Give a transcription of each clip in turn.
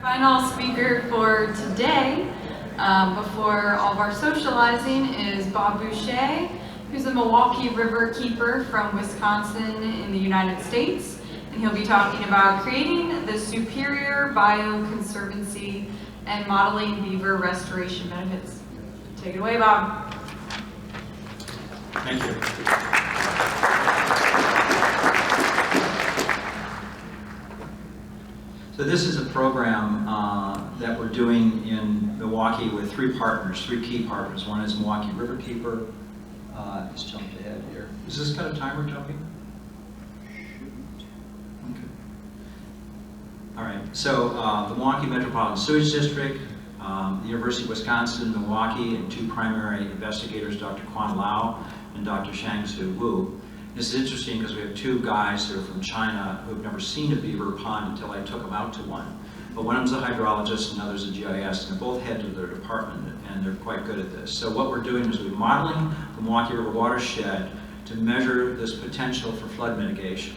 Final speaker for today, before all of our socializing, is Bob Boucher, who's a Milwaukee Riverkeeper from Wisconsin in the United States. And he'll be talking about creating the superior bioconservancy and modeling beaver restoration benefits. Take it away, Bob. Thank you. So this is a program that we're doing in Milwaukee with three key partners. One is Milwaukee Riverkeeper. Just jumped ahead here. Is this got a timer jumping? Okay. All right. So the Milwaukee Metropolitan Sewage District, the University of Wisconsin, Milwaukee, and two primary investigators, Dr. Quan Lau and Dr. Shangsu Wu. This is interesting because we have two guys that are from China who have never seen a beaver pond until I took them out to one. But one of them's a hydrologist and the other's a GIS, and they're both heads of their department, and they're quite good at this. So what we're doing is we're modeling the Milwaukee River watershed to measure this potential for flood mitigation.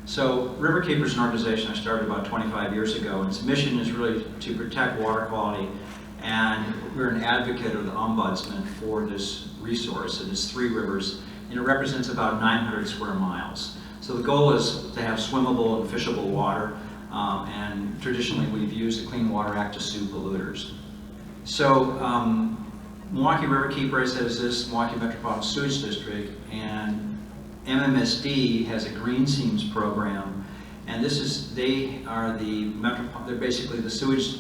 So Riverkeeper is an organization I started about 25 years ago, and its mission is really to protect water quality, and we're an advocate or the ombudsman for this resource. And it's three rivers, and it represents about 900 square miles. So the goal is to have swimmable and fishable water, and traditionally we've used the Clean Water Act to sue polluters. So Milwaukee Riverkeeper, as is this Milwaukee Metropolitan Sewage District, and MMSD has a green seams program, and this is, they're basically the sewage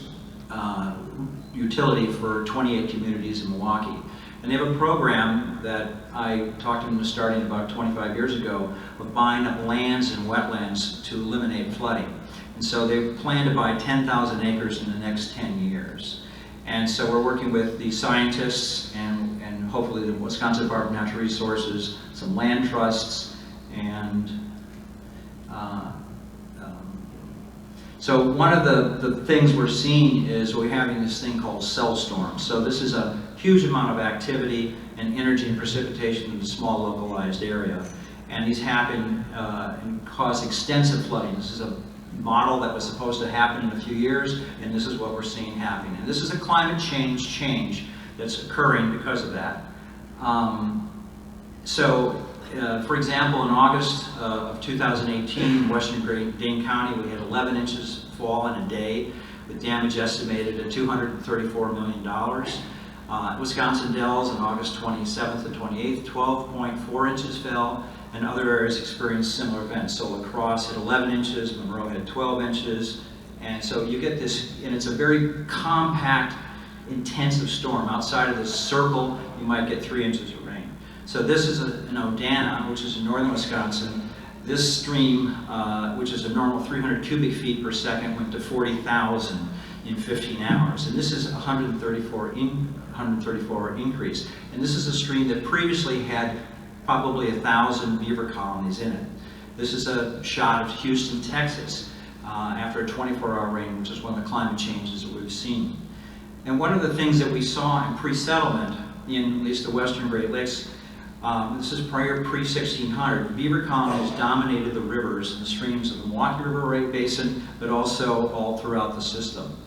utility for 28 communities in Milwaukee. And they have a program that I talked to them starting about 25 years ago of buying up lands and wetlands to eliminate flooding. And so they plan to buy 10,000 acres in the next 10 years. And so we're working with the scientists and hopefully the Wisconsin Department of Natural Resources, some land trusts, and so one of the things we're seeing is we're having this thing called cell storms. So this is a huge amount of activity and energy and precipitation in a small localized area. And these happen and cause extensive flooding. This is a model that was supposed to happen in a few years, and this is what we're seeing happening. And this is a climate change that's occurring because of that. For example, in August of 2018, Western Dane County, we had 11 inches fall in a day, with damage estimated at $234 million. Wisconsin Dells on August 27th and 28th, 12.4 inches fell, and other areas experienced similar events. So La Crosse had 11 inches, Monroe had 12 inches, and so you get this, and it's a very compact, intensive storm. Outside of this circle, you might get 3 inches of rain. So this is in Odana, which is in northern Wisconsin. This stream, which is a normal 300 cubic feet per second, went to 40,000 in 15 hours. And this is 134 increase. And this is a stream that previously had probably 1,000 beaver colonies in it. This is a shot of Houston, Texas, after a 24-hour rain, which is one of the climate changes that we've seen. And one of the things that we saw in pre-settlement, in at least the western Great Lakes, this is prior pre-1600, beaver colonies dominated the rivers and the streams of the Milwaukee River Basin, but also all throughout the system.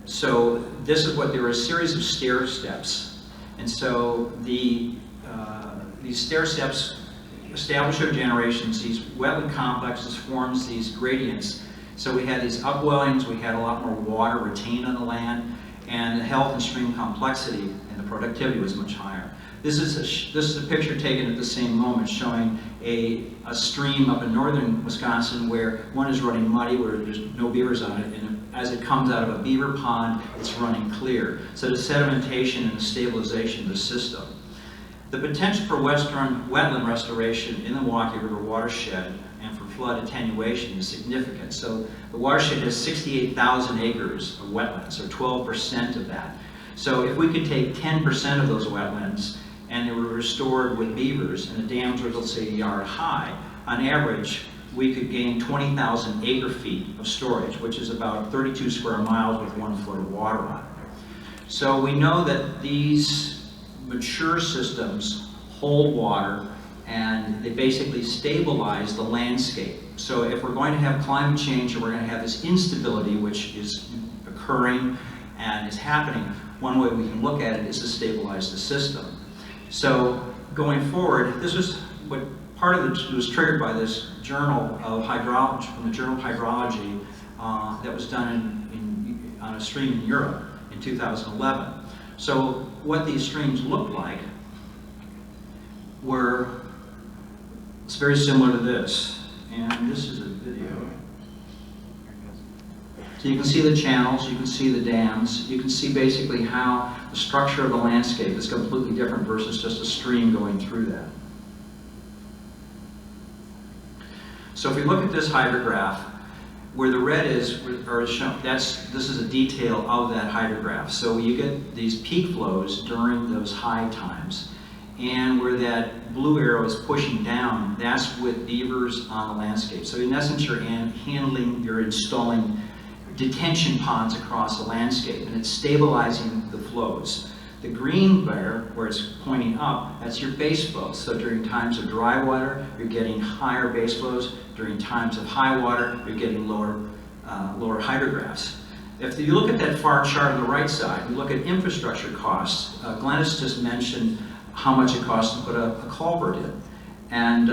So this is what, there were a series of stair steps. And so these stair steps establish over generations, these wetland complexes forms these gradients. So we had these upwellings, we had a lot more water retained on the land, and the health and stream complexity and the productivity was much higher. This is a picture taken at the same moment showing a stream up in northern Wisconsin where one is running muddy, where there's no beavers on it, and as it comes out of a beaver pond, it's running clear. So the sedimentation and the stabilization of the system. The potential for western wetland restoration in the Milwaukee River watershed and for flood attenuation is significant. So the watershed has 68,000 acres of wetlands, or 12% of that. So if we could take 10% of those wetlands and they were restored with beavers and the dams were, let's say, a yard high, on average, we could gain 20,000 acre feet of storage, which is about 32 square miles with 1 foot of water on it. So we know that these mature systems hold water and they basically stabilize the landscape. So if we're going to have climate change, or we're going to have this instability which is occurring and is happening, one way we can look at it is to stabilize the system. So going forward, this was what part of it was triggered by this journal of hydrology, from the Journal of Hydrology, that was done on a stream in Europe in 2011. So what these streams looked like it's very similar to this. And this is a video. So you can see the channels, you can see the dams, you can see basically how the structure of the landscape is completely different versus just a stream going through that. So if we look at this hydrograph, where the red is shown, this is a detail of that hydrograph. So you get these peak flows during those high times, and where that blue arrow is pushing down, that's with beavers on the landscape. So in essence, you're installing detention ponds across the landscape, and it's stabilizing the flows. The green bar, where it's pointing up, that's your base flows. So during times of dry water, you're getting higher base flows. During times of high water, you're getting lower hydrographs. If you look at that far chart on the right side, you look at infrastructure costs. Glennis just mentioned how much it costs to put a culvert in. And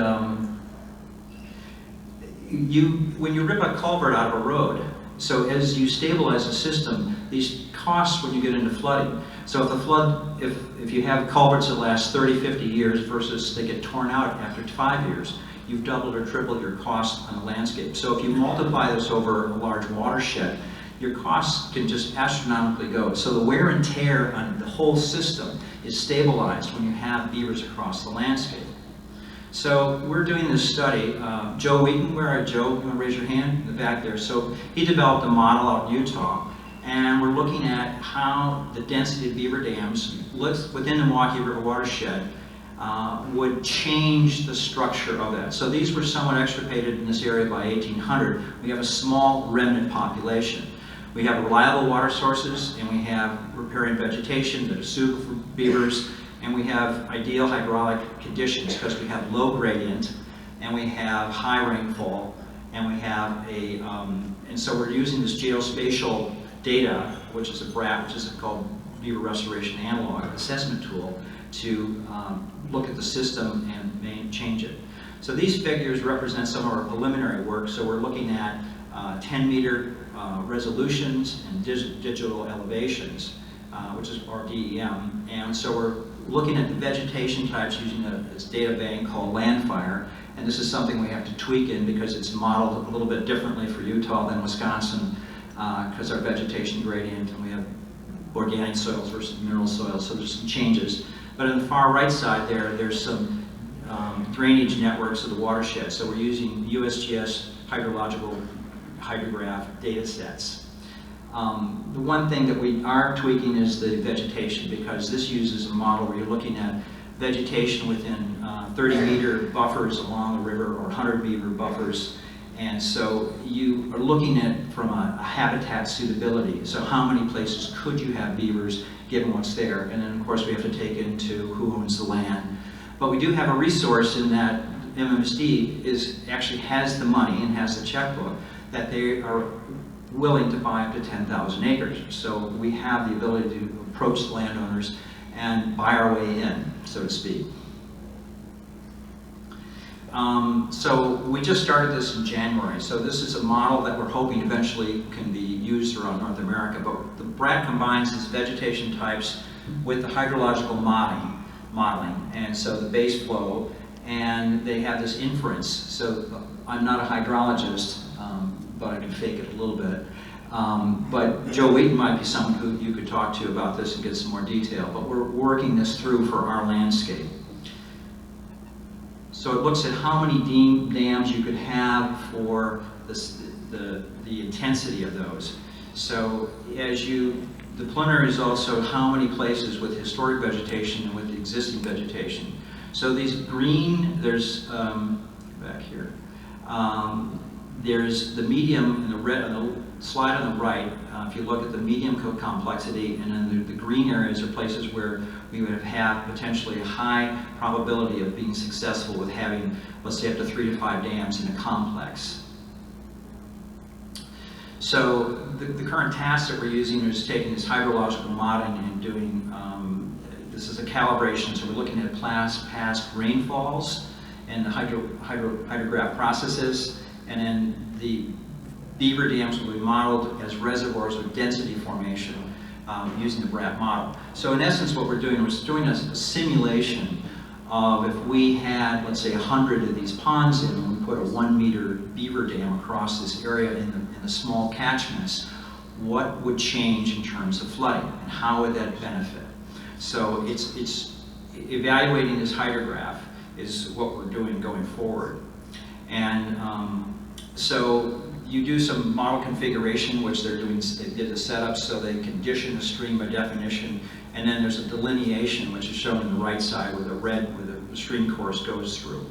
when you rip a culvert out of a road, so as you stabilize the system, these costs when you get into flooding. So if you have culverts that last 30, 50 years versus they get torn out after 5 years, you've doubled or tripled your cost on the landscape. So if you multiply this over a large watershed, your costs can just astronomically go. So the wear and tear on the whole system is stabilized when you have beavers across the landscape. So we're doing this study. Joe Wheaton, where are Joe? You want to raise your hand in the back there? So he developed a model out in Utah, and we're looking at how the density of beaver dams within the Milwaukee River watershed would change the structure of that. So these were somewhat extirpated in this area by 1800. We have a small remnant population. We have reliable water sources, and we have riparian vegetation that is suitable for beavers, and we have ideal hydraulic conditions because we have low gradient, and we have high rainfall, and we have and so we're using this geospatial data, which is a BRAT, which is called Beaver Restoration Analog Assessment Tool, to look at the system and change it. So these figures represent some of our preliminary work. So we're looking at 10-meter resolutions and digital elevations, which is our DEM. And so we're looking at the vegetation types using this data bank called Landfire. And this is something we have to tweak in because it's modeled a little bit differently for Utah than Wisconsin, because our vegetation gradient, and we have organic soils versus mineral soils, so there's some changes. But on the far right side there's some drainage networks of the watershed. So we're using USGS hydrological hydrograph data sets. The one thing that we are tweaking is the vegetation, because this uses a model where you're looking at vegetation within 30-meter buffers along the river or 100-meter buffers. And so you are looking at from a habitat suitability. So how many places could you have beavers given what's there? And then of course we have to take into who owns the land. But we do have a resource in that MMSD actually has the money and has the checkbook that they are willing to buy up to 10,000 acres. So we have the ability to approach the landowners and buy our way in, so to speak. So we just started this in January. So this is a model that we're hoping eventually can be used around North America. But the BRAT combines these vegetation types with the hydrological modeling. And so the base flow, and they have this inference. So I'm not a hydrologist, but I can fake it a little bit. But Joe Wheaton might be someone who you could talk to about this and get some more detail. But we're working this through for our landscape. So it looks at how many dams you could have for the intensity of those. So the preliminary results show how many places with historic vegetation and with existing vegetation. So these green, there's, back here, there's the medium and the red on the slide on the right. If you look at the medium complexity, and then the green areas are places where we would have potentially a high probability of being successful with having, let's say, up to 3 to 5 dams in a complex. So the current task that we're using is taking this hydrological modeling and doing, this is a calibration, so we're looking at past rainfalls and the hydrograph processes, and then the beaver dams will be modeled as reservoirs with density formation using the BRAT model. So in essence what we're doing a simulation of if we had, let's say, 100 of these ponds in and we put a 1 meter beaver dam across this area in the small catchments, what would change in terms of flooding and how would that benefit? So it's evaluating this hydrograph is what we're doing going forward. And so you do some model configuration, which they did the setup so they condition the stream by definition, and then there's a delineation, which is shown on the right side where the stream course goes through.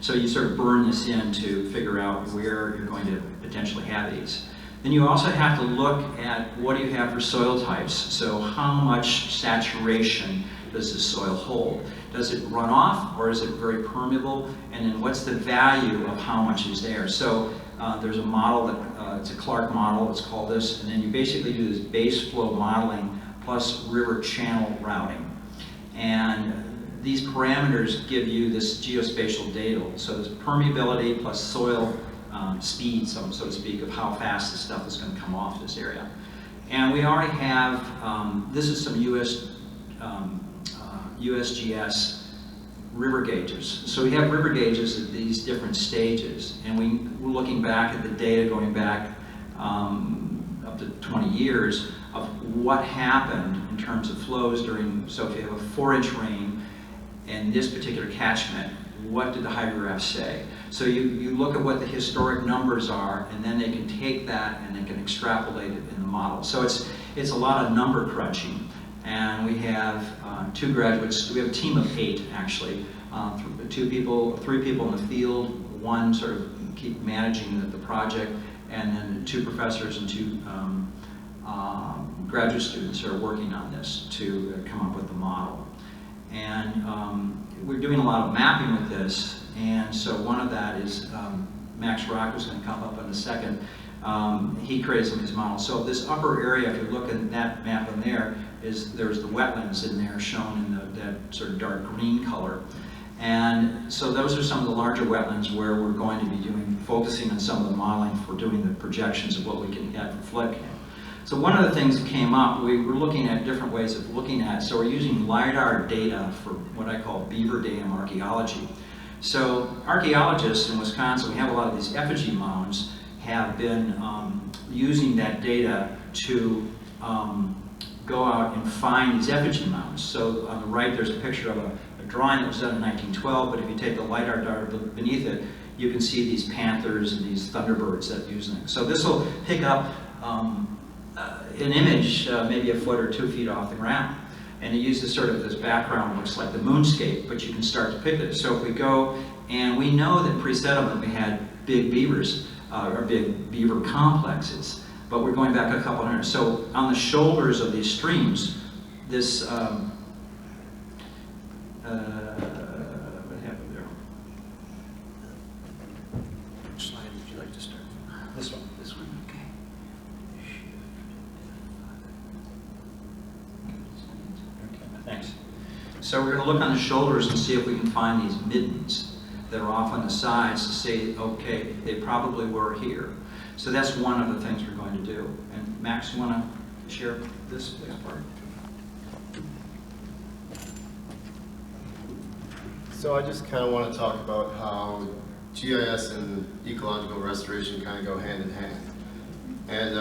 So you sort of burn this in to figure out where you're going to potentially have these. Then you also have to look at what do you have for soil types. So how much saturation does the soil hold? Does it run off or is it very permeable? And then what's the value of how much is there? So there's a model that, it's a Clark model, it's called this, and then you basically do this base flow modeling plus river channel routing. And these parameters give you this geospatial data. So there's permeability plus soil speed, so to speak, of how fast the stuff is going to come off this area. And we already have, this is some USGS river gauges. So we have river gauges at these different stages, and we're looking back at the data going back up to 20 years of what happened in terms of flows during, so if you have a 4-inch rain in this particular catchment, what did the hydrograph say? So you look at what the historic numbers are, and then they can take that and they can extrapolate it in the model. So it's a lot of number crunching. And we have 2 graduates, we have a team of 8 actually, 3 people in the field, 1 sort of keep managing the project, and then 2 professors and 2 graduate students are working on this to come up with the model. And we're doing a lot of mapping with this, and so one of that is Max Rock, who's going to come up in a second. He created some of these models. So this upper area, if you look at that map in there, there's the wetlands in there shown in that sort of dark green color. And so those are some of the larger wetlands where we're going to be focusing on some of the modeling for doing the projections of what we can get for flood control. So one of the things that came up, we were looking at different ways of looking at, so we're using LiDAR data for what I call beaver dam archaeology. So archaeologists in Wisconsin, we have a lot of these effigy mounds, have been using that data to go out and find these effigy mounds. So on the right there's a picture of a drawing that was done in 1912, but if you take the LiDAR dart beneath it, you can see these panthers and these thunderbirds that use them. So this will pick up an image maybe a foot or 2 feet off the ground. And it uses sort of this background, looks like the moonscape, but you can start to pick it. So if we go, and we know that pre-settlement we had big beavers, or big beaver complexes, but we're going back a couple hundred. So on the shoulders of these streams, this, what happened there? Which slide would you like to start? This one. This one, okay. Thanks. So we're going to look on the shoulders and see if we can find these middens that are off on the sides to say, okay, they probably were here. So that's one of the things we're going to do. And Max, you want to share this part? So I just kind of want to talk about how GIS and ecological restoration kind of go hand in hand. And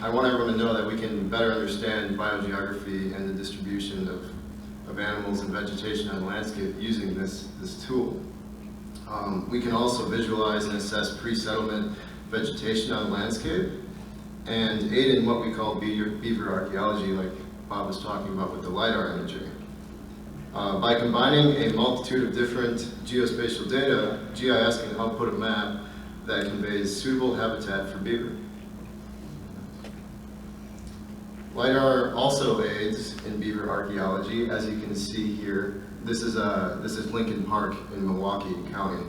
I want everyone to know that we can better understand biogeography and the distribution of animals and vegetation on the landscape using this tool. We can also visualize and assess pre-settlement vegetation on the landscape and aid in what we call beaver archaeology, like Bob was talking about with the LiDAR imagery. By combining a multitude of different geospatial data, GIS can help put a map that conveys suitable habitat for beaver. LiDAR also aids in beaver archaeology, as you can see here. This is Lincoln Park in Milwaukee County.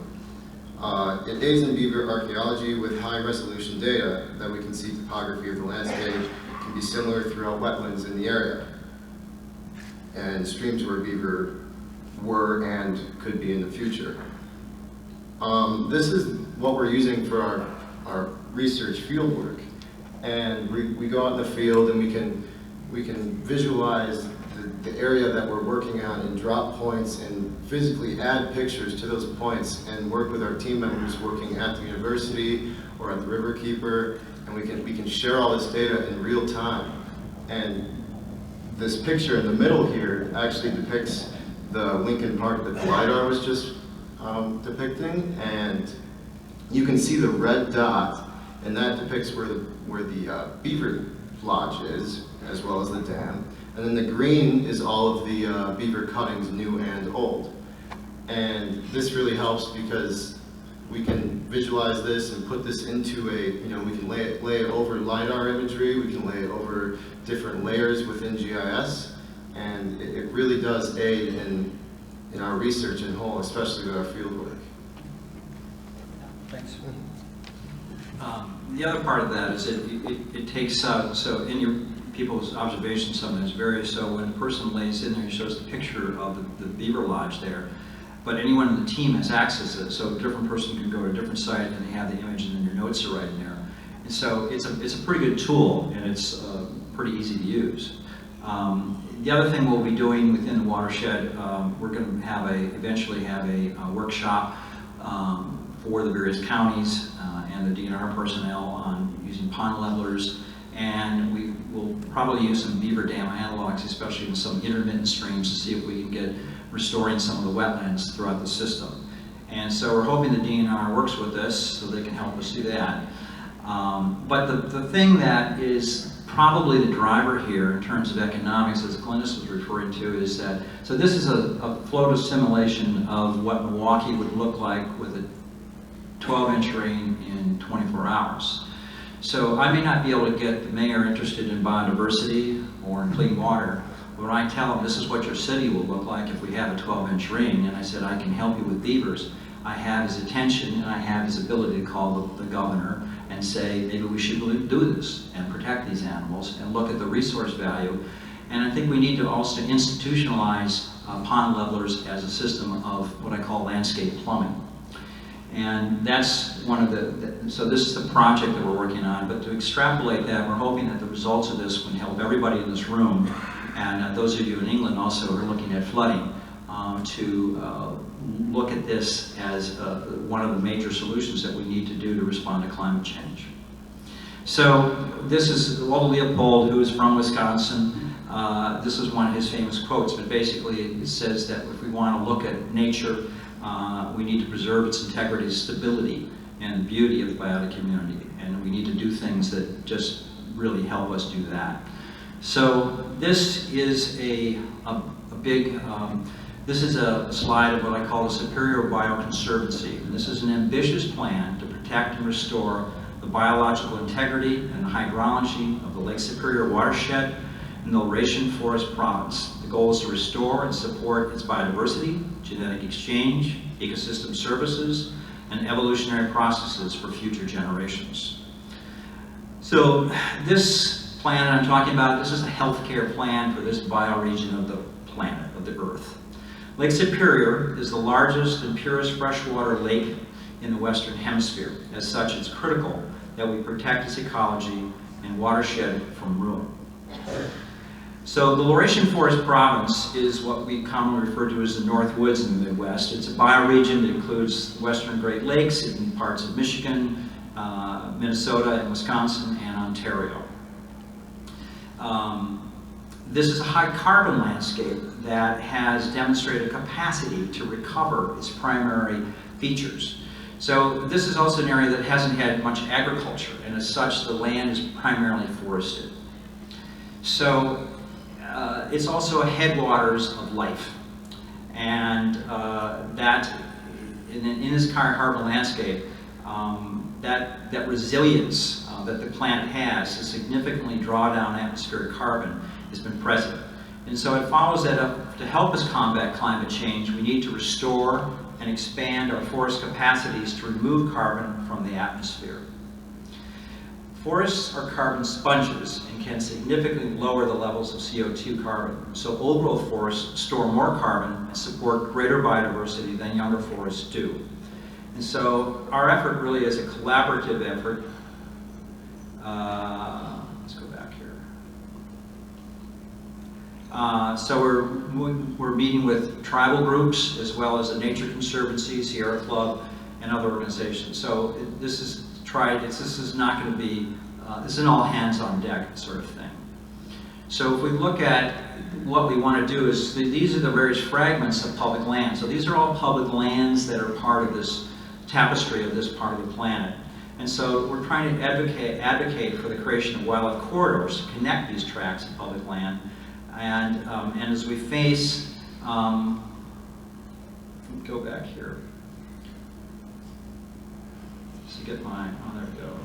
It aids in beaver archaeology with high-resolution data that we can see topography of the landscape can be similar throughout wetlands in the area and streams where beaver were and could be in the future. This is what we're using for our research field work. And we go out in the field and we can visualize the area that we're working on and drop points and physically add pictures to those points and work with our team members working at the university or at the RIVERKEEPER, and we can share all this data in real time. And this picture in the middle here actually depicts the Lincoln Park that the LiDAR was just depicting, and you can see the red dot, and that depicts where the beaver lodge is, as well as the dam. And then the green is all of the beaver cuttings, new and old. And this really helps because we can visualize this and put this into we can lay it over LiDAR imagery, we can lay it over different layers within GIS, and it really does aid in our research in whole, especially with our field work. Thanks. The other part of that is it takes, so in your people's observations sometimes vary, so when a person lays in there and shows the picture of the beaver lodge there, but anyone in the team has access to it, so a different person can go to a different site and they have the image and then your notes are right in there. And so it's a pretty good tool, and it's pretty easy to use. The other thing we'll be doing within the watershed, we're going to eventually have a workshop for the various counties and the DNR personnel on using pond levelers, and we will probably use some beaver dam analogs, especially in some intermittent streams, to see if we can get restoring some of the wetlands throughout the system. And so we're hoping the DNR works with us so they can help us do that. But the thing that is probably the driver here in terms of economics, as Glynis was referring to, is that, so this is a floater simulation of what Milwaukee would look like with a 12-inch rain in 24 hours. So I may not be able to get the mayor interested in biodiversity or in clean water, but when I tell him this is what your city will look like if we have a 12-inch rain, and I said I can help you with beavers, I have his attention and I have his ability to call the governor and say maybe we should do this and protect these animals and look at the resource value. And I think we need to also institutionalize pond levelers as a system of what I call landscape plumbing. And that's one of so this is the project that we're working on, but to extrapolate that, we're hoping that the results of this would help everybody in this room, and those of you in England also who are looking at flooding, to look at this as one of the major solutions that we need to do to respond to climate change. So this is Walter Leopold, who is from Wisconsin. This is one of his famous quotes, but basically it says that if we want to look at nature, we need to preserve its integrity, stability, and beauty of the biotic community. And we need to do things that just really help us do that. So this is a big, this is a slide of what I call the Superior Bioconservancy. And this is an ambitious plan to protect and restore the biological integrity and the hydrology of the Lake Superior watershed in the Laurentian Forest Province. The goal is to restore and support its biodiversity, genetic exchange, ecosystem services, and evolutionary processes for future generations. So this plan I'm talking about, this is a healthcare plan for this bioregion of the planet, of the Earth. Lake Superior is the largest and purest freshwater lake in the Western Hemisphere. As such, it's critical that we protect its ecology and watershed from ruin. So the Laurentian Forest Province is what we commonly refer to as the Northwoods in the Midwest. It's a bioregion that includes the western Great Lakes and parts of Michigan, Minnesota, and Wisconsin, and Ontario. This is a high carbon landscape that has demonstrated a capacity to recover its primary features. So this is also an area that hasn't had much agriculture, and as such the land is primarily forested. So it's also a headwaters of life, and that in this carbon landscape, that resilience that the planet has to significantly draw down atmospheric carbon has been present. And so it follows that up, to help us combat climate change, we need to restore and expand our forest capacities to remove carbon from the atmosphere. Forests are carbon sponges and can significantly lower the levels of CO2 carbon. So old-growth forests store more carbon and support greater biodiversity than younger forests do. And so our effort really is a collaborative effort. Let's go back here. So we're meeting with tribal groups as well as the Nature Conservancy, Sierra Club, and other organizations. So this is not going to be, this is an all hands on deck sort of thing. So if we look at what we want to do is, these are the various fragments of public land. So these are all public lands that are part of this tapestry of this part of the planet. And so we're trying to advocate for the creation of wildlife corridors to connect these tracts of public land. And as we face, go back here. Just to get my, oh, there we go.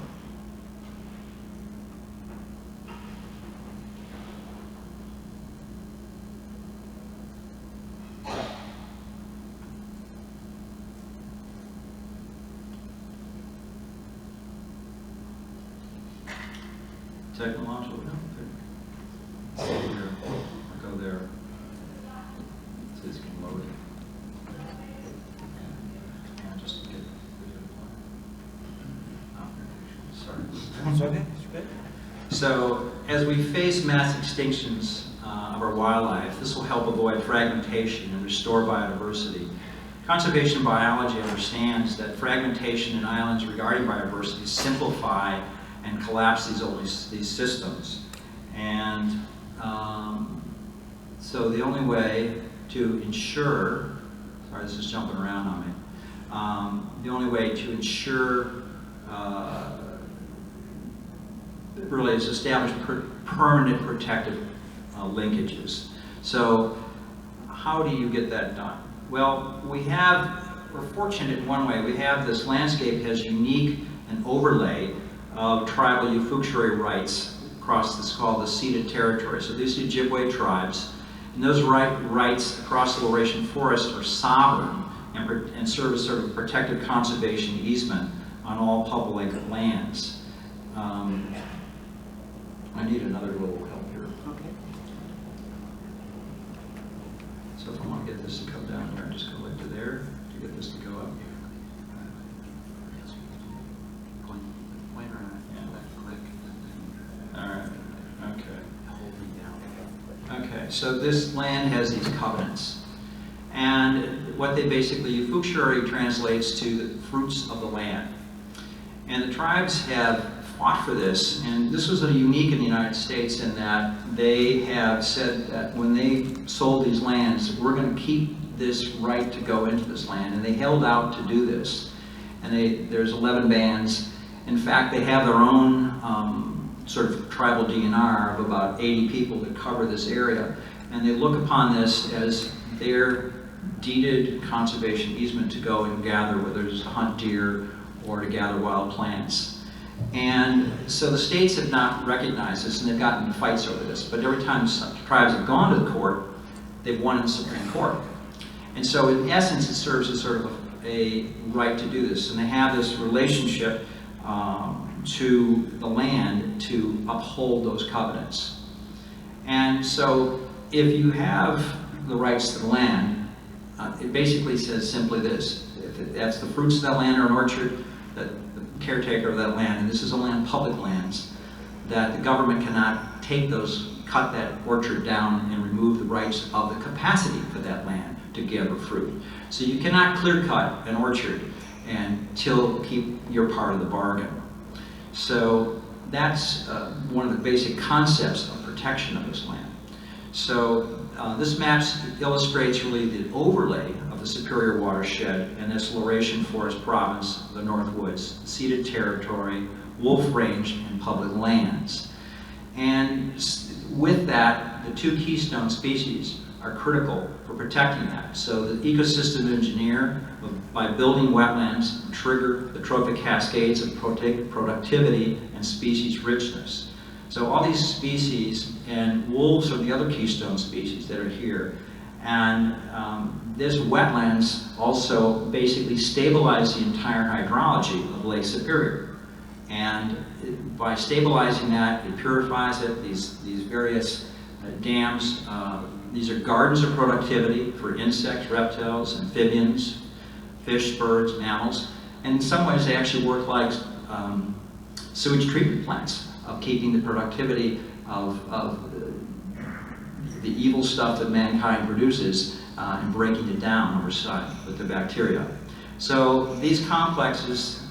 Technological, no, here, I'll go there. So this can load it. And just get video play. Sorry. So as we face mass extinctions of our wildlife, this will help avoid fragmentation and restore biodiversity. Conservation biology understands that fragmentation in islands regarding biodiversity simplify and collapse these systems. And so the only way to ensure, sorry, this is jumping around on me, the only way to ensure really is establish permanent protective linkages. So how do you get that done? Well, we're fortunate in one way. We have this landscape has unique and overlay of tribal ufukshari rights across this called the ceded territory. So these Ojibwe tribes, and those rights across the Laurentian forest are sovereign and serve as sort of protected conservation easement on all public lands. I need another little help here. Okay. So if I want to get this to come down here, I'm just going to look to there to get this to go up. Okay, so this land has these covenants. And what they basically, ufukshari translates to the fruits of the land. And the tribes have fought for this, and this was unique in the United States in that they have said that when they sold these lands, we're going to keep this right to go into this land. And they held out to do this. And there's 11 bands. In fact, they have their own sort of tribal DNR of about 80 people that cover this area, and they look upon this as their deeded conservation easement to go and gather, whether it's to hunt deer or to gather wild plants. And so the states have not recognized this, and they've gotten into fights over this, but every time tribes have gone to the court, they've won in the Supreme Court. And so in essence, it serves as sort of a right to do this, and they have this relationship to the land to uphold those covenants. And so if you have the rights to the land, it basically says simply this: if that's the fruits of that land or an orchard, that the caretaker of that land, and this is only on public lands, that the government cannot take those, cut that orchard down and remove the rights of the capacity for that land to give a fruit. So you cannot clear cut an orchard and keep your part of the bargain. So that's one of the basic concepts of protection of this land. So this map illustrates really the overlay of the Superior Watershed in this Laurentian Forest Province, the Northwoods, ceded territory, wolf range, and public lands. And with that, the two keystone species are critical for protecting that. So the ecosystem engineer, by building wetlands, trigger the trophic cascades of productivity and species richness. So all these species, and wolves are the other keystone species that are here, and this wetlands also basically stabilize the entire hydrology of Lake Superior. And by stabilizing that, it purifies it. These various dams, these are gardens of productivity for insects, reptiles, amphibians, fish, birds, mammals. And in some ways, they actually work like sewage treatment plants of keeping the productivity of the evil stuff that mankind produces and breaking it down over time with the bacteria. So these complexes,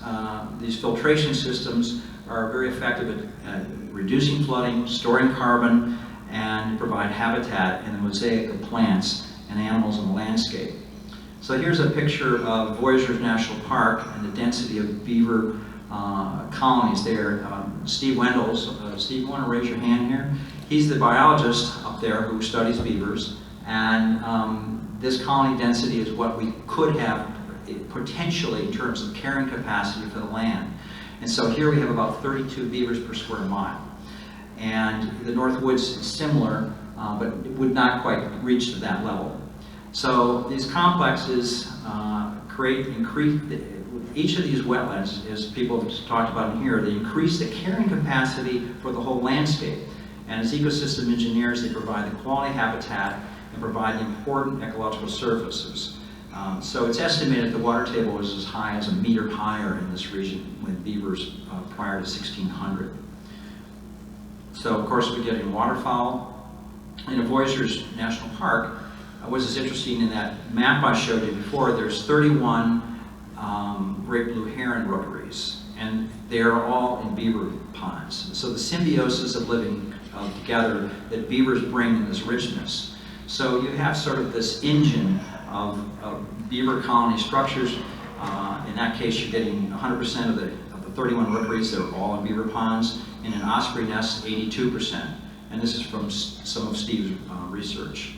these filtration systems are very effective at reducing flooding, storing carbon, and provide habitat in the mosaic of plants and animals in the landscape. So here's a picture of Voyageurs National Park and the density of beaver colonies there. Steve Wendell's, Steve, you want to raise your hand here? He's the biologist up there who studies beavers, and this colony density is what we could have potentially in terms of carrying capacity for the land. And so here we have about 32 beavers per square mile. And the Northwood's similar, but would not quite reach to that level. So these complexes increase, each of these wetlands, as people have talked about in here, they increase the carrying capacity for the whole landscape. And as ecosystem engineers, they provide the quality habitat and provide the important ecological services. So it's estimated the water table was as high as 1 meter higher in this region with beavers prior to 1600. So of course we're getting waterfowl. In a Voyageurs National Park, what is interesting in that map I showed you before, there's 31 great blue heron rookeries, and they are all in beaver ponds. So the symbiosis of living together that beavers bring in this richness. So you have sort of this engine of beaver colony structures. In that case, you're getting 100% of the 31 rookeries that are all in beaver ponds. In an osprey nest, 82%. And this is from some of Steve's research.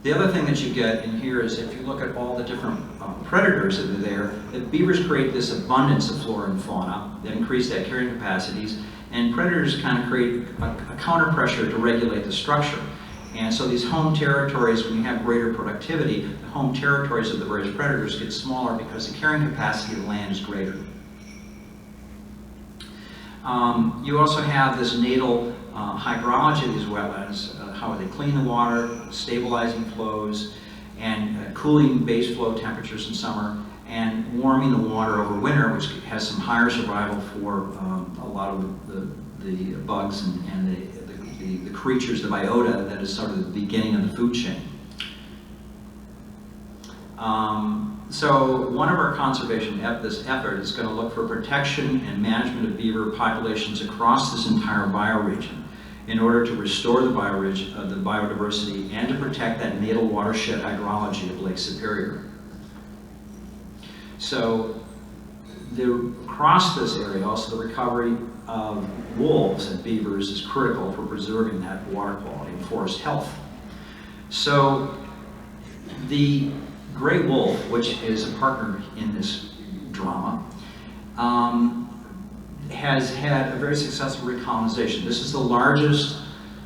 The other thing that you get in here is if you look at all the different predators that are there, that beavers create this abundance of flora and fauna that increase that carrying capacities, and predators kind of create a counter pressure to regulate the structure. And so these home territories, when you have greater productivity, the home territories of the various predators get smaller because the carrying capacity of the land is greater. You also have this natal hydrology of these wetlands, how they clean the water, stabilizing flows, and cooling base flow temperatures in summer, and warming the water over winter, which has some higher survival for a lot of the bugs and the creatures, the biota, that is sort of the beginning of the food chain. So one of our conservation effort is going to look for protection and management of beaver populations across this entire bioregion in order to restore the biodiversity and to protect that natal watershed hydrology of Lake Superior. So across this area, also the recovery of wolves and beavers is critical for preserving that water quality and forest health. So the gray wolf, which is a partner in this drama, has had a very successful recolonization. This is the largest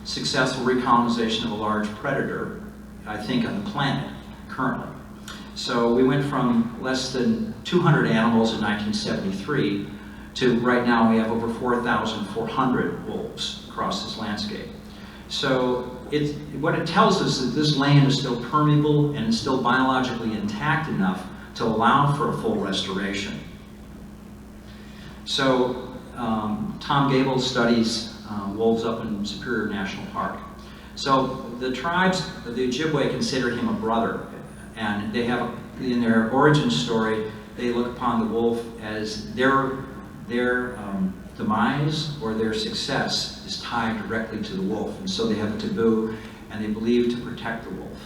successful recolonization of a large predator, I think, on the planet currently. So we went from less than 200 animals in 1973 to right now we have over 4,400 wolves across this landscape. So what it tells us is that this land is still permeable and is still biologically intact enough to allow for a full restoration. So Tom Gable studies wolves up in Superior National Park. So the tribes, the Ojibwe, consider him a brother, and they have, in their origin story, they look upon the wolf as their demise or their success is tied directly to the wolf, and so they have a taboo, and they believe to protect the wolf.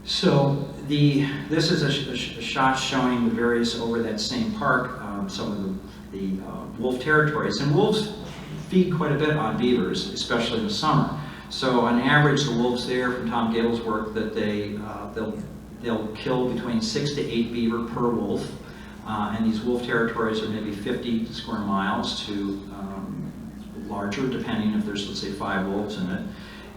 So this is a shot showing the various, over that same park, some of the wolf territories. And wolves feed quite a bit on beavers, especially in the summer. So on average, the wolves there, from Tom Gable's work, that they'll kill between 6 to 8 beaver per wolf. And these wolf territories are maybe 50 square miles to larger, depending if there's, let's say, 5 wolves in it.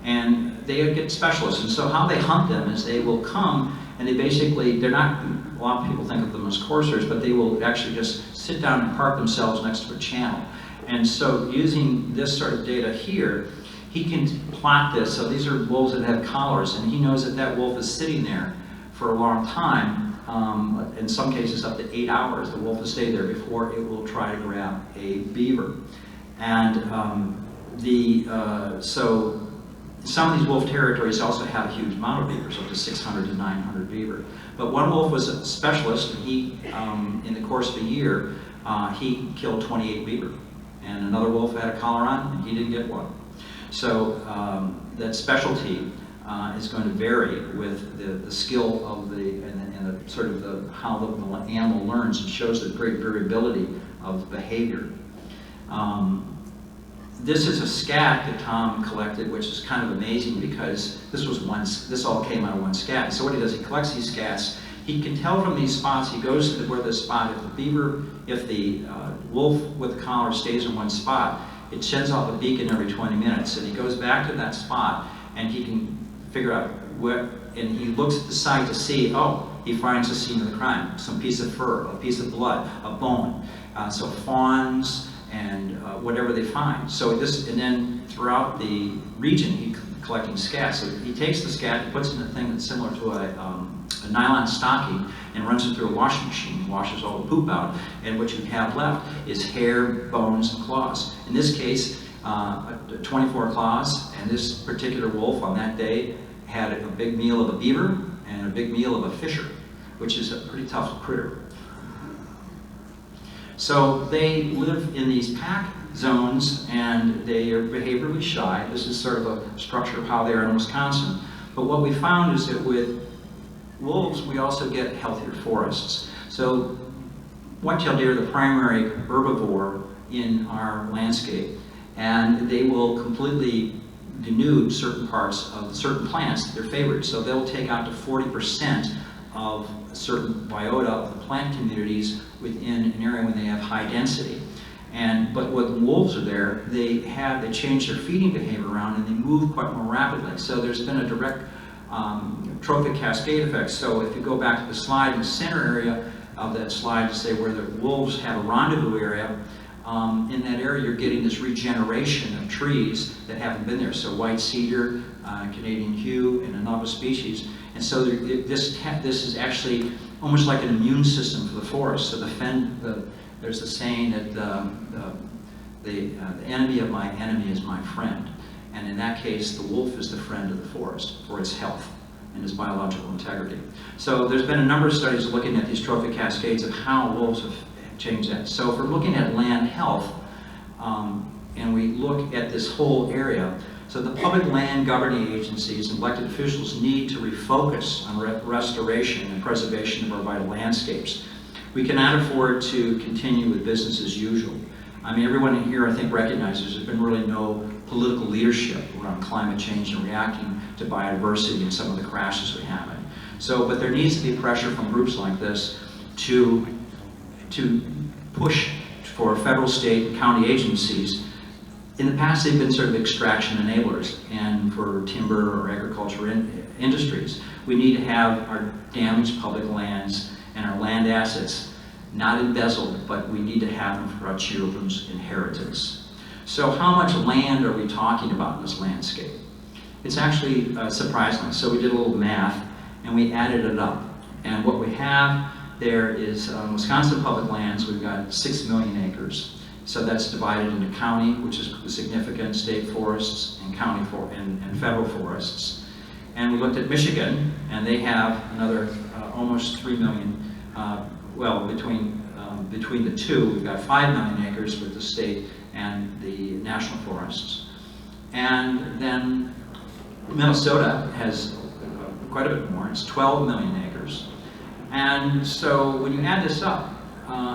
And they get specialists. And so how they hunt them is they will come and they basically, they're not, a lot of people think of them as coursers, but they will actually just sit down and park themselves next to a channel. And so using this sort of data here, he can plot this. So these are wolves that have collars, and he knows that that wolf is sitting there for a long time. In some cases up to 8 hours, the wolf will stay there before it will try to grab a beaver. And so some of these wolf territories also have a huge amount of beavers, up to 600 to 900 beaver. But one wolf was a specialist, and he, in the course of a year, he killed 28 beaver. And another wolf had a collar on, and he didn't get one. So that specialty is going to vary with the skill of and the sort of how the animal learns, and shows the great variability of behavior. This is a scat that Tom collected, which is kind of amazing because this all came out of one scat. So what he does, he collects these scats. He can tell from these spots, he goes to where the spot, if the wolf with the collar stays in one spot, it sheds off a beacon every 20 minutes. And he goes back to that spot and he can figure out where, and he looks at the site to see, oh, he finds the scene of the crime, some piece of fur, a piece of blood, a bone. So fawns and whatever they find. So and then throughout the region, he's collecting scats. So he takes the scat, he puts it in a thing that's similar to a nylon stocking, and runs it through a washing machine, washes all the poop out, and what you have left is hair, bones, and claws. In this case, 24 claws, and this particular wolf on that day had a big meal of a beaver and a big meal of a fisher, which is a pretty tough critter. So they live in these pack zones, and they are behaviorally shy. This is sort of a structure of how they are in Wisconsin. But what we found is that with wolves, we also get healthier forests. So white-tailed deer are the primary herbivore in our landscape, and they will completely denude certain parts of certain plants that they're favored. So they'll take out to 40% of certain biota of the plant communities within an area when they have high density. But when wolves are there, they change their feeding behavior around, and they move quite more rapidly. So there's been a direct trophic cascade effect. So if you go back to the slide, in the center area of that slide, say where the wolves have a rendezvous area, in that area you're getting this regeneration of trees that haven't been there. So white cedar, Canadian yew, and another species. And so this is actually almost like an immune system for the forest. So there's the saying that the enemy of my enemy is my friend. And in that case, the wolf is the friend of the forest for its health and its biological integrity. So there's been a number of studies looking at these trophic cascades of how wolves have changed that. So if we're looking at land health, and we look at this whole area, so the public land governing agencies and elected officials need to refocus on restoration and preservation of our vital landscapes. We cannot afford to continue with business as usual. I mean, everyone in here, I think, recognizes there's been really no political leadership around climate change and reacting to biodiversity and some of the crashes we have. But there needs to be pressure from groups like this to push for federal, state, and county agencies. In the past, they've been sort of extraction enablers, and for timber or agriculture industries. We need to have our damaged public lands and our land assets not embezzled, but we need to have them for our children's inheritance. So how much land are we talking about in this landscape? It's actually surprising. So we did a little math, and we added it up. And what we have there is Wisconsin public lands, we've got 6 million acres. So that's divided into county, which is significant, state forests, and county and federal forests. And we looked at Michigan, and they have another almost 3 million. Between the two, we've got 5 million acres with the state and the national forests. And then Minnesota has quite a bit more. It's 12 million acres. And so when you add this up,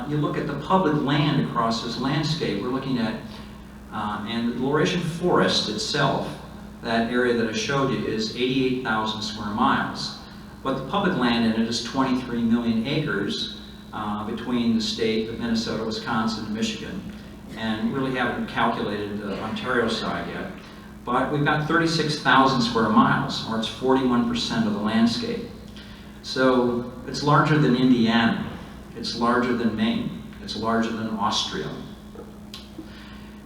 you look at the public land across this landscape, we're looking at, and the Laurentian forest itself that area that I showed you is 88,000 square miles. But the public land in it is 23 million acres between the state of Minnesota, Wisconsin, and Michigan. And really haven't calculated the Ontario side yet. But we've got 36,000 square miles, or it's 41% of the landscape. So it's larger than Indiana, it's larger than Maine, it's larger than Austria.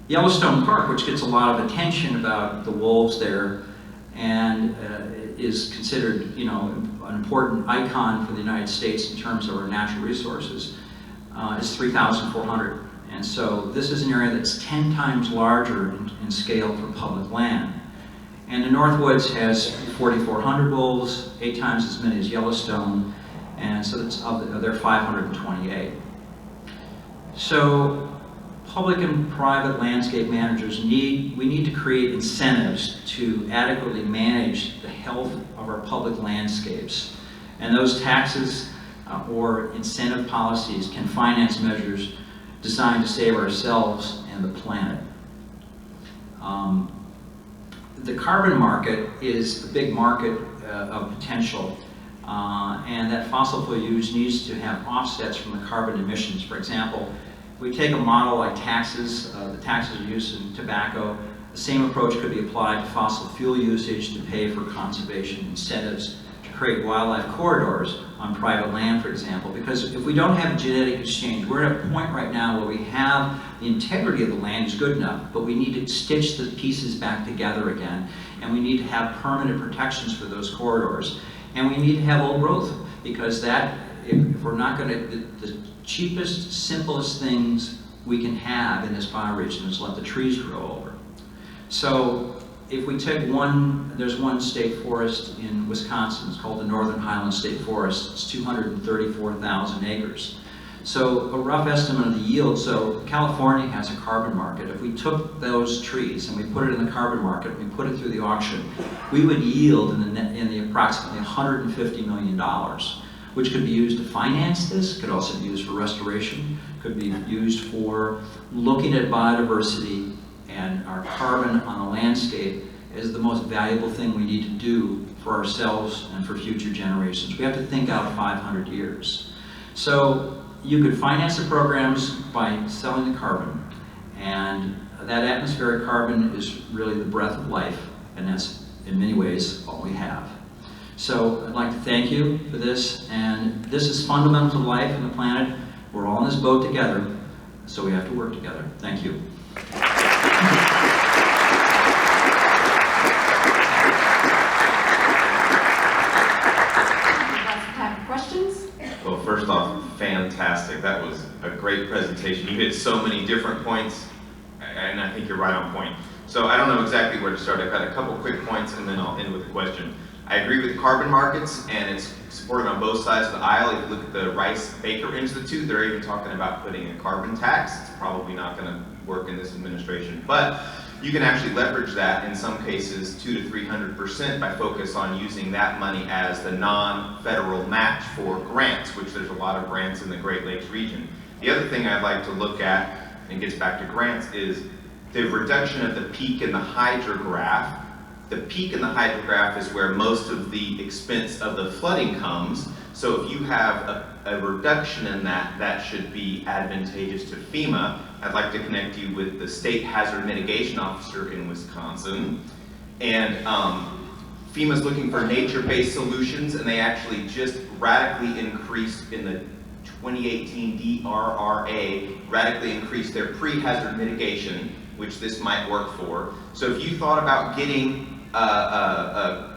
Yellowstone Park, which gets a lot of attention about the wolves there and is considered, you know, an important icon for the United States in terms of our natural resources, is 3,400. And so this is an area that's 10 times larger in scale for public land. And the Northwoods has 4,400 wolves, 8 times as many as Yellowstone, and so it's they're 528. So public and private landscape managers we need to create incentives to adequately manage the health of our public landscapes. And those taxes or incentive policies can finance measures designed to save ourselves and the planet. The carbon market is a big market of potential, and that fossil fuel use needs to have offsets from the carbon emissions. For example, if we take a model like taxes, the taxes used in tobacco, the same approach could be applied to fossil fuel usage to pay for conservation incentives, to create wildlife corridors on private land, for example, because if we don't have genetic exchange, we're at a point right now where we have the integrity of the land is good enough, but we need to stitch the pieces back together again, and we need to have permanent protections for those corridors, and we need to have old growth, because that, if we're not going to, the cheapest, simplest things we can have in this bioregion is let the trees grow over. So if we take there's one state forest in Wisconsin, it's called the Northern Highland State Forest. It's 234,000 acres. So a rough estimate of the yield, so California has a carbon market. If we took those trees and we put it in the carbon market, and we put it through the auction, we would yield in the approximately $150 million, which could be used to finance this, could also be used for restoration, could be used for looking at biodiversity and our carbon on the landscape is the most valuable thing we need to do for ourselves and for future generations. We have to think out 500 years. So you could finance the programs by selling the carbon, and that atmospheric carbon is really the breath of life, and that's in many ways all we have. So I'd like to thank you for this, and this is fundamental to life and the planet. We're all in this boat together, so we have to work together. Thank you. Questions? Well, first off, fantastic. That was a great presentation. You hit so many different points, and I think you're right on point. So I don't know exactly where to start. I've got a couple quick points, and then I'll end with a question. I agree with carbon markets, and it's supported on both sides of the aisle. If you look at the Rice-Baker Institute, they're even talking about putting a carbon tax. It's probably not going to work in this administration, but you can actually leverage that in some cases 200 to 300% by focus on using that money as the non-federal match for grants, which there's a lot of grants in the Great Lakes region. The other thing I'd like to look at, and gets back to grants, is the reduction of the peak in the hydrograph. The peak in the hydrograph is where most of the expense of the flooding comes. So if you have a reduction in that, that should be advantageous to FEMA. I'd like to connect you with the State Hazard Mitigation Officer in Wisconsin. And FEMA's looking for nature-based solutions, and they actually just radically increased in the 2018 DRRA, radically increased their pre-hazard mitigation, which this might work for. So if you thought about getting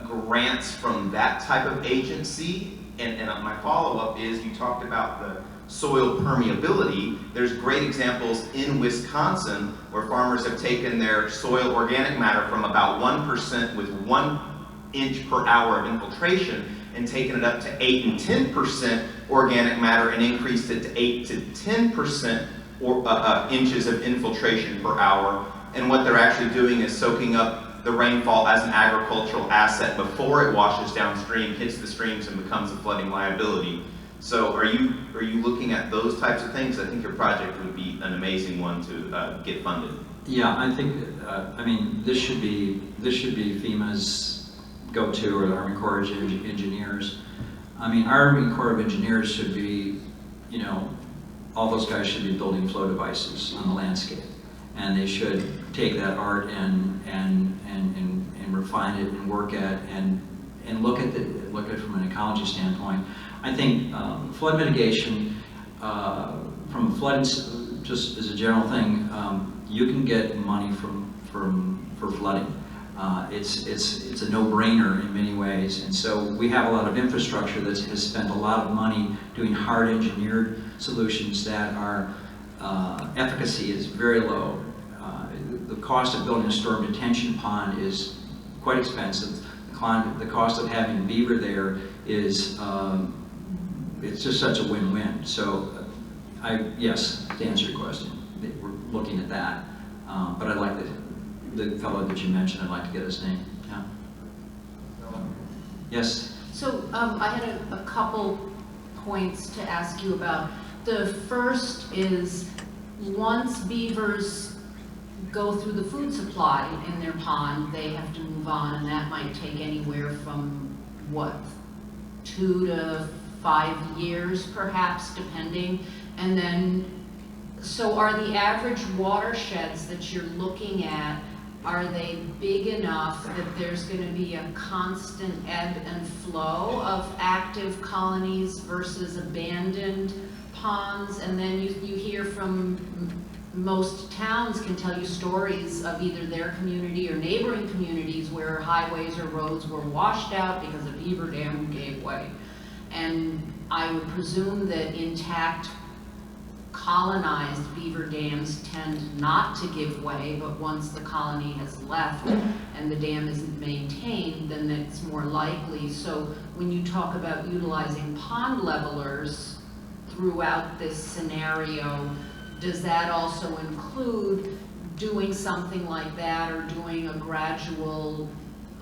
grants from that type of agency, and my follow-up is, you talked about the soil permeability. There's great examples in Wisconsin where farmers have taken their soil organic matter from about 1% with 1 inch per hour of infiltration and taken it up to 8 and 10% organic matter and increased it to 8 to 10% inches of infiltration per hour. And what they're actually doing is soaking up the rainfall as an agricultural asset before it washes downstream, hits the streams, and becomes a flooding liability. So are you looking at those types of things? I think your project would be an amazing one to get funded. Yeah, I think, I mean, this should be FEMA's go-to, or the Army Corps of Engineers. I mean, our Army Corps of Engineers should be, you know, all those guys should be building flow devices on the landscape. And they should take that art and refine it and work at and look at it from an ecology standpoint. I think flood mitigation, from a flood, just as a general thing, you can get money for flooding. It's a no-brainer in many ways, and so we have a lot of infrastructure that has spent a lot of money doing hard engineered solutions that are efficacy is very low. The cost of building a storm detention pond is quite expensive. The cost of having beaver there is it's just such a win-win. So yes, to answer your question, we're looking at that. But I'd like the fellow that you mentioned, I'd like to get his name. Yeah. Yes? So I had a couple points to ask you about. The first is, once beavers go through the food supply in their pond, they have to move on, and that might take anywhere from, what, 2 to 5 years perhaps, depending. And then, so are the average watersheds that you're looking at, are they big enough that there's going to be a constant ebb and flow of active colonies versus abandoned ponds? And then you hear from most towns can tell you stories of either their community or neighboring communities where highways or roads were washed out because a beaver dam gave way. And I would presume that intact colonized beaver dams tend not to give way, but once the colony has left and the dam isn't maintained, then it's more likely. So when you talk about utilizing pond levelers throughout this scenario, does that also include doing something like that, or doing a gradual,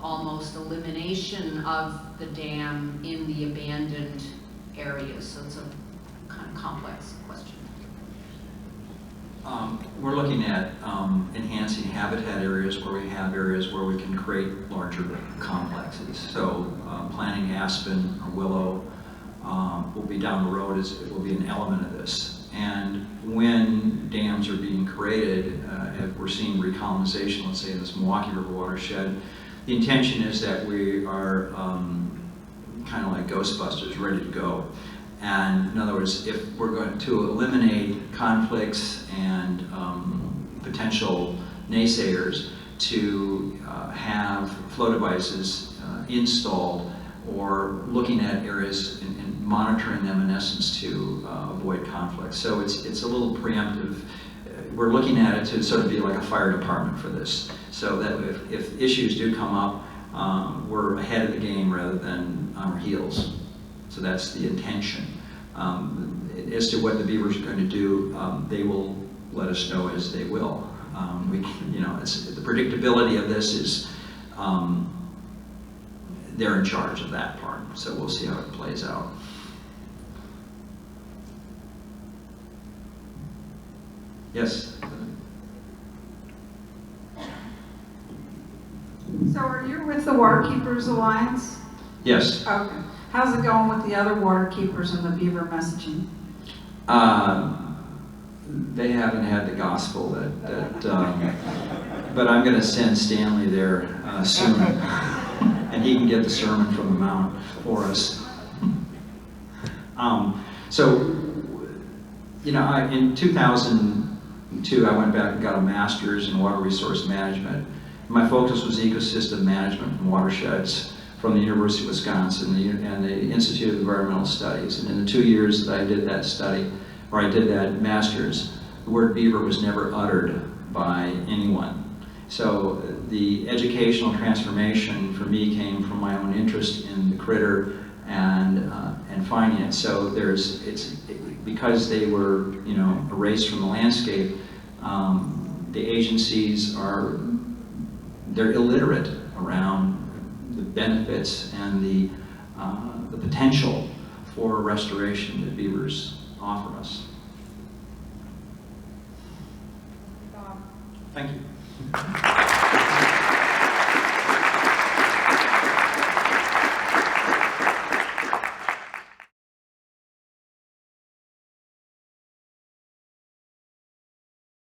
almost elimination of the dam in the abandoned areas? So it's a kind of complex question. We're looking at enhancing habitat areas where we have areas where we can create larger complexes. So planting aspen or willow will be down the road, it will be an element of this. And when dams are being created, if we're seeing recolonization, let's say in this MILWAUKEE River watershed, the intention is that we are kind of like Ghostbusters, ready to go. And in other words, if we're going to eliminate conflicts and potential naysayers, to have flow devices installed, or looking at areas and monitoring them in essence to avoid conflict. So it's a little preemptive. We're looking at it to sort of be like a fire department for this, so that if issues do come up, we're ahead of the game rather than on our heels. So that's the intention. As to what the beavers are going to do, they will let us know as they will. You know, the predictability of this is they're in charge of that part. So we'll see how it plays out. Yes. So are you with the Waterkeepers Alliance? Yes. Okay. How's it going with the other waterkeepers and the beaver messaging? They haven't had the gospel but I'm going to send Stanley there soon, and he can get the sermon from the mount for us. So, you know, in 2002, I went back and got a master's in water resource management. My focus was ecosystem management from watersheds from the University of Wisconsin and the Institute of Environmental Studies. And in the 2 years that I did that study, or I did that master's, the word beaver was never uttered by anyone. So the educational transformation for me came from my own interest in the critter and finding it. So because they were, you know, erased from the landscape, the agencies they're illiterate around the benefits and the potential for restoration that beavers offer us. Bob. Thank you.